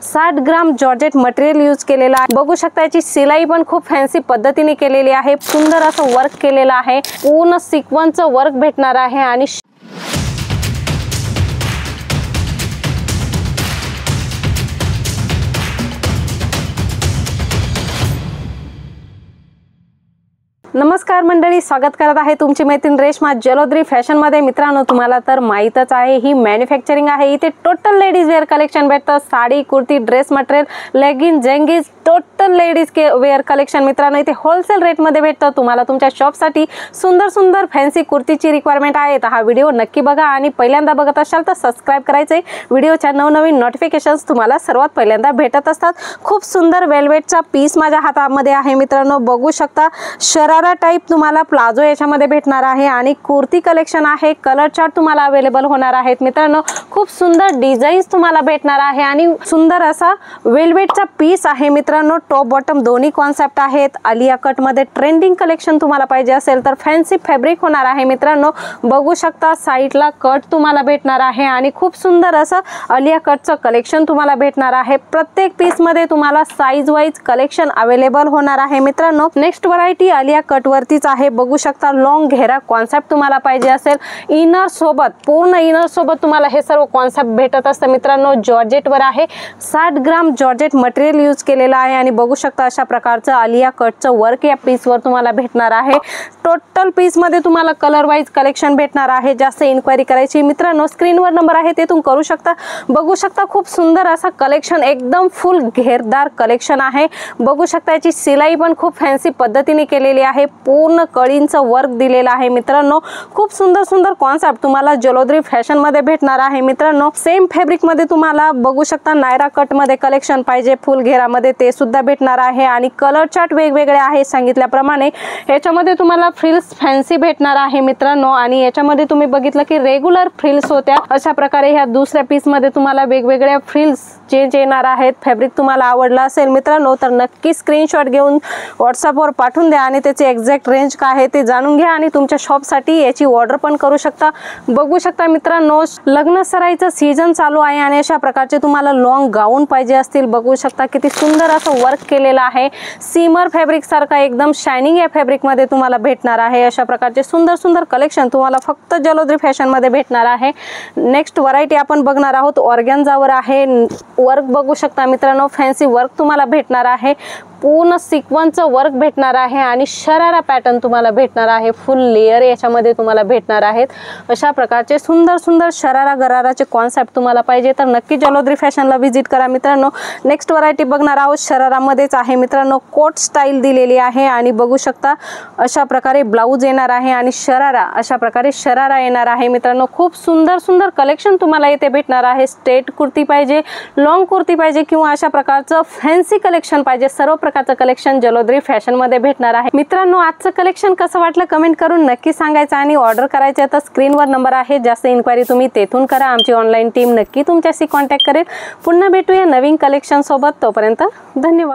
60 ग्राम georgette material use केलेला आहे। बघू शकता याची सिलाई पण खूप फॅन्सी पद्धतीने केलेली आहे। सुंदर असं वर्क केलेलं आहे। पूर्ण सिक्वेन्सचं वर्क भेटणार आहे आणि नमस्कार मंडळी, स्वागत करत आहे तुमची मैत्रीण रेश्मा जलोदरी फॅशन मध्ये। मित्रांनो, तुम्हाला तर माहीतच आहे ही मॅन्युफॅक्चरिंग आहे। इथे टोटल लेडीज वेअर कलेक्शन भेटतं। Sari, kurti, dress material, legging, jeggings, total ladies के वेअर कलेक्शन मित्रांनो इथे होलसेल रेट मध्ये भेटतं। तुम्हाला तुमच्या शॉप साठी सुंदर सुंदर फॅन्सी कुर्तीची रिक्वायरमेंट आहे तर हा व्हिडिओ नक्की बघा आणि पहिल्यांदा बघत असाल तर सबस्क्राइब करायचे। व्हिडिओच्या नवनवीन नोटिफिकेशन्स तुम्हाला सर्वात पहिल्यांदा भेटत असतात। खूप सुंदर वेलवेटचा पीस माझ्या हातामध्ये आहे मित्रांनो, बघू शकता। शरारा टाइप तुम्हाला प्लाझो याच्यामध्ये भेटणार आहे आणि कुर्ती कलेक्शन आहे। कलर चार्ट तुम्हाला अवेलेबल होणार आहेत मित्रांनो। खूप सुंदर डिझाईन्स तुम्हाला भेटणार आहे आणि सुंदर असा वेलवेटचा पीस आहे मित्रांनो। टॉप बॉटम दोन्ही कॉन्सेप्ट आहेत। आलिया कट मध्ये ट्रेंडिंग कलेक्शन तुम्हाला पाहिजे असेल तर फॅन्सी फॅब्रिक होणार आहे मित्रांनो। बघू शकता साइडला कट तुम्हाला भेटणार आहे आणि खूप सुंदर असं आलिया कटचं कलेक्शन तुम्हाला भेटणार आहे। प्रत्येक पीस मध्ये तुम्हाला साइज वाइज कलेक्शन अवेलेबल होणार आहे मित्रांनो। नेक्स्ट व्हरायटी आलिया कट वरतीच आहे। बघू शकता लॉंग घेरा कॉन्सेप्ट तुम्हाला पाहिजे असेल इनर सोबत, पूर्ण इनर सोबत तुम्हाला हे सर्व कॉन्सेप्ट भेटत असतं मित्रांनो। जॉर्जेट वर आहे। 60 ग्राम जॉर्जेट मटेरियल यूज केलेला आहे आणि बघू शकता अशा प्रकारचं आलिया कटचं वर्क या पीस वर तुम्हाला भेटणार आहे। टोटल पीस मध्ये तुम्हाला कलर वाइज कलेक्शन भेटणार आहे। जास्त इन्क्वायरी करायची मित्रांनो स्क्रीनवर नंबर आहे तेथून करू शकता। बघू शकता खूप सुंदर असं कलेक्शन, एकदम फुल घेरदार कलेक्शन आहे। बघू शकता याची सिलाई पण खूप फॅन्सी पद्धतीने केलेली आहे। पूर्ण कळींचं वर्क दिलेलं आहे मित्रांनो। खूप सुंदर सुंदर कॉन्सेप्ट तुम्हाला जलोदरी फॅशन मध्ये भेटणार आहे मित्रांनो। सेम फॅब्रिक मध्ये तुम्हाला बघू शकता नायरा कट मध्ये कलेक्शन पाहिजे फुल घेरामध्ये ते सुद्धा भेटणार आहे आणि कलर चार्ट वेगवेगळे आहे सांगितल्याप्रमाणे। याच्यामध्ये तुम्हाला फ्रिल्स फॅन्सी भेटणार आहे मित्रांनो आणि याच्यामध्ये तुम्ही बघितलं की रेग्युलर फ्रिल्स होत्या। अशा प्रकारे ह्या दुसऱ्या पीस मध्ये तुम्हाला वेगवेगळ्या फ्रिल्स चेंज येणार आहेत। फॅब्रिक तुम्हाला आवडला असेल मित्रांनो तर नक्की स्क्रीनशॉट घेऊन WhatsApp वर पाठवून द्या आणि त्याचे एक्झॅक्ट रेंज काय आहे ते जाणून घ्या आणि तुमच्या शॉप साठी याची ऑर्डर पण करू शकता। बघू शकता मित्रांनो लग्न सराईचं सीजन चालू आहे आणि अशा प्रकारचे तुम्हाला लॉंग गाऊन पाहिजे असतील, बघू शकता किती सुंदर असं वर्क केलेलं आहे। सीमर फॅब्रिक सारखा एकदम शायनिंग या फॅब्रिक मध्ये तुम्हाला भेटणार आहे। अशा प्रकारचे सुंदर सुंदर कलेक्शन तुम्हाला फक्त जलोदरी फॅशन मध्ये भेटणार आहे। नेक्स्ट व्हरायटी आपण बघणार आहोत ऑर्गॅन्झावर आहे। वर्क बघू शकता मित्रांनो, फॅन्सी वर्क तुम्हाला भेटणार आहे। पूर्ण सिक्वेन्सचं वर्क भेटणार आहे आणि शरारा पॅटर्न तुम्हाला भेटणार आहे। फुल लेयर याच्यामध्ये तुम्हाला भेटणार आहेत। अशा प्रकारचे सुंदर सुंदर शरारा गराराचे कॉन्सेप्ट तुम्हाला पाहिजे तर नक्की जलोदरी फॅशनला व्हिजिट करा मित्रांनो। नेक्स्ट व्हरायटी बघणार आहोत शरारामध्येच आहे मित्रांनो। कोट स्टाईल दिलेली आहे आणि बघू शकता अशा प्रकारे ब्लाऊज येणार आहे आणि शरारा अशा प्रकारे शरारा येणार आहे मित्रांनो। खूप सुंदर सुंदर कलेक्शन तुम्हाला इथे भेटणार आहे। स्ट्रेट कुर्ती पाहिजे, लॉंग कुर्ती पाहिजे किंवा अशा प्रकारचं फॅन्सी कलेक्शन पाहिजे, सर्व प्रकारचं कलेक्शन जलोदरी फॅशन मध्ये भेटणार आहे मित्रांनो। आजचं कलेक्शन कसं वाटलं कमेंट करून नक्की सांगायचं आणि ऑर्डर करायचं तर स्क्रीनवर नंबर आहे, जास्त इन्क्वायरी तुम्ही तेथून करा। आमची ऑनलाईन टीम नक्की तुमच्याशी कॉन्टॅक्ट करेल। पुन्हा भेटूया नवीन कलेक्शन सोबत, तोपर्यंत धन्यवाद।